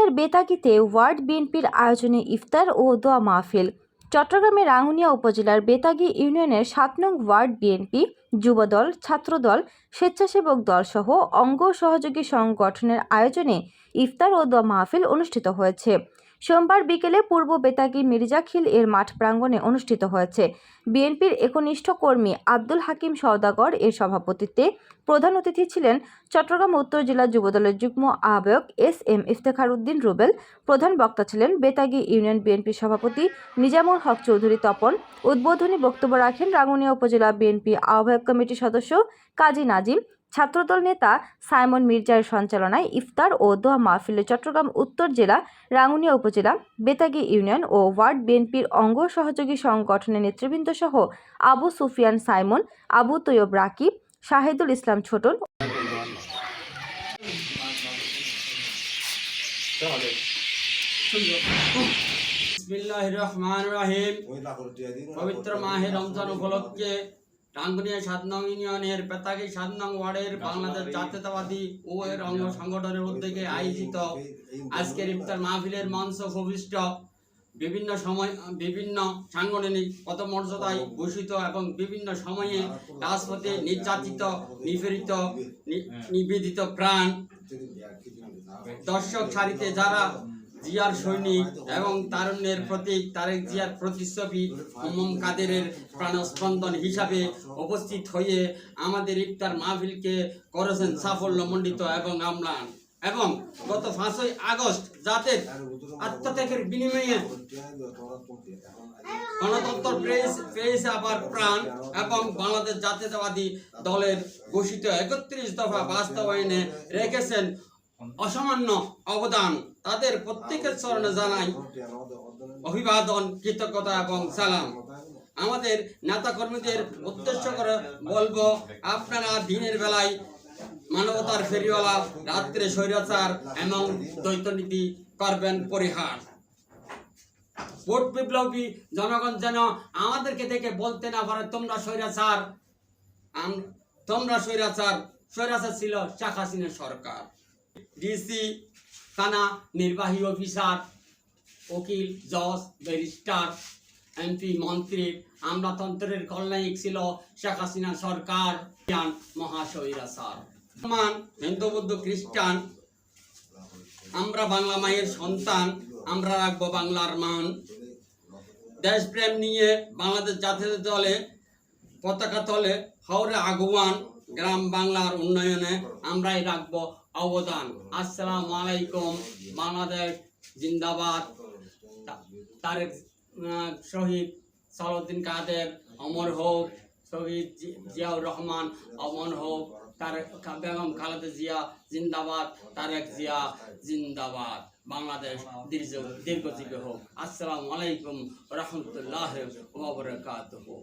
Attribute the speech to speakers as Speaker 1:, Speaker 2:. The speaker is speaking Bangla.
Speaker 1: রাঙ্গুনিয়ার বেতাগীতে ওয়ার্ড বিএনপির আয়োজনে ইফতার ও দোয়া মাহফিল। চট্টগ্রামের রাঙ্গুনিয়া উপজেলার বেতাগী ইউনিয়নের ৭ নং ওয়ার্ড বিএনপি যুবদল, ছাত্রদল, স্বেচ্ছাসেবক দল সহ অঙ্গ সহযোগী সংগঠনের আয়োজনে ইফতার ও দোয়া মাহফিল অনুষ্ঠিত হয়েছে। সোমবার বিকেলে পূর্ব বেতাগী মির্জাখিল এর মাঠ প্রাঙ্গণে অনুষ্ঠিত হয়েছে। বিএনপির একনিষ্ঠ কর্মী আব্দুল হাকিম সওদাগর এর সভাপতিত্বে প্রধান অতিথি ছিলেন চট্টগ্রাম উত্তর জেলা যুবদলের যুগ্ম আহ্বায়ক এস.এম. ইফতেখার উদ্দিন রুবেল। প্রধান বক্তা ছিলেন বেতাগী ইউনিয়ন বিএনপির সভাপতি নিজামুল হক চৌধুরী তপন। উদ্বোধনী বক্তব্য রাখেন রাঙ্গুনিয়া উপজেলা বিএনপি আহ্বায়ক কমিটির সদস্য কাজী নাজিম। ছাত্রদল নেতা সাইমন মির্জার সঞ্চালনায় ইফতার ও দোয়া মাহফিলে চট্টগ্রাম উত্তর জেলা, রাঙ্গুনিয়া উপজেলা, বেতাগী ইউনিয়ন ও ওয়ার্ড বিএনপির অঙ্গ সহযোগী সংগঠনের নেতৃবৃন্দ সহ আবু সুফিয়ান সাইমন, আবু তৈয়ব রাকিব, শাহিদুল ইসলাম ছোটন।
Speaker 2: বিসমিল্লাহির রহমানির রহিম। পবিত্র মাহে রমজান উপলক্ষে রাঙ্গুনিয়া ৭ নং ইউনিয়নের বেতাগী ৭ নং ওয়ার্ডের বাংলাদেশ জাতীয়তাবাদী ও এর অঙ্গ সংগঠনের উদ্যোগে আয়োজিত আজকের ইফতার মাহফিলের মঞ্চ ভূমিষ্ঠ বিভিন্ন সাংগঠনিক পদমর্যাদায় ভূষিত এবং বিভিন্ন সময়ে রাজপথে নির্যাতিত, নিপীড়িত, নিবেদিত প্রাণ দর্শক সারিতে যারা জিয়ার সৈনিক এবং তারুণ্যের প্রতীক তারেক জিয়ার প্রতিচ্ছবি ইমাম কাদেরের প্রাণস্পন্দন হিসাবে উপস্থিত হয়ে আমাদের ইফতার মাহফিলকে করেছেন সাফল্যমণ্ডিত এবং আমলান। এবং গত 5ই আগস্ট জাতির আত্মত্যাগের বিনিময়ে গণতন্ত্র পেয়েছে আবার প্রাণ এবং বাংলাদেশ জাতীয়তাবাদী দলের ঘোষিত 31 দফা বাস্তবায়নে রেখেছেন অসামান্য অবদান। তাদের প্রত্যেকের চরণে জানাই অভিবাদন, কৃতজ্ঞতা এবং সালাম। আমাদের নেতা কর্মীদের উদ্দেশ্য করে বলবো, আপনারা দিনের বেলায় মানবতার ফেরিওয়ালা, রাত্রে স্বৈরাচার এবং দ্বৈতনীতি করবেন পরিহার। ভোট বিপ্লবী জনগণ যেন আমাদেরকে দেখে বলতে না পারে তোমরা স্বৈরাচার, স্বৈরাচার ছিল শেখ হাসিনা সরকার। ডিসি, থানা, নির্বাহী অফিসার, উকিল, জজ, ব্যারিস্টার, এমপি, মন্ত্রী, আমলাতন্ত্রের কল্যাণিক ছিল শেখ হাসিনা সরকার, মহাস্বৈরাচার। মুসলমান, হিন্দু, বৌদ্ধ, খ্রিস্টান, আমরা বাংলা মায়ের সন্তান, আমরা রাখবো বাংলার মান। দেশপ্রেম নিয়ে বাংলাদেশ জাতীয় দলে পতাকা তলে হাওড়ে আগুয়ান, গ্রাম বাংলার উন্নয়নে আমরাই রাখবো অবদান। আসসালামু আলাইকুম। বাংলাদেশ জিন্দাবাদ। তারেক শহীদ সালাউদ্দিন কাদের অমর হোক, শহীদ জিয়াউর রহমান অমর হোক, তারেক বেগম খালেদা জিয়া জিন্দাবাদ, তারেক জিয়া জিন্দাবাদ। বাংলাদেশ দীর্ঘজীবী হোক। আসসালামু আলাইকুম ওয়া রাহমাতুল্লাহি ওয়া বারাকাতুহু।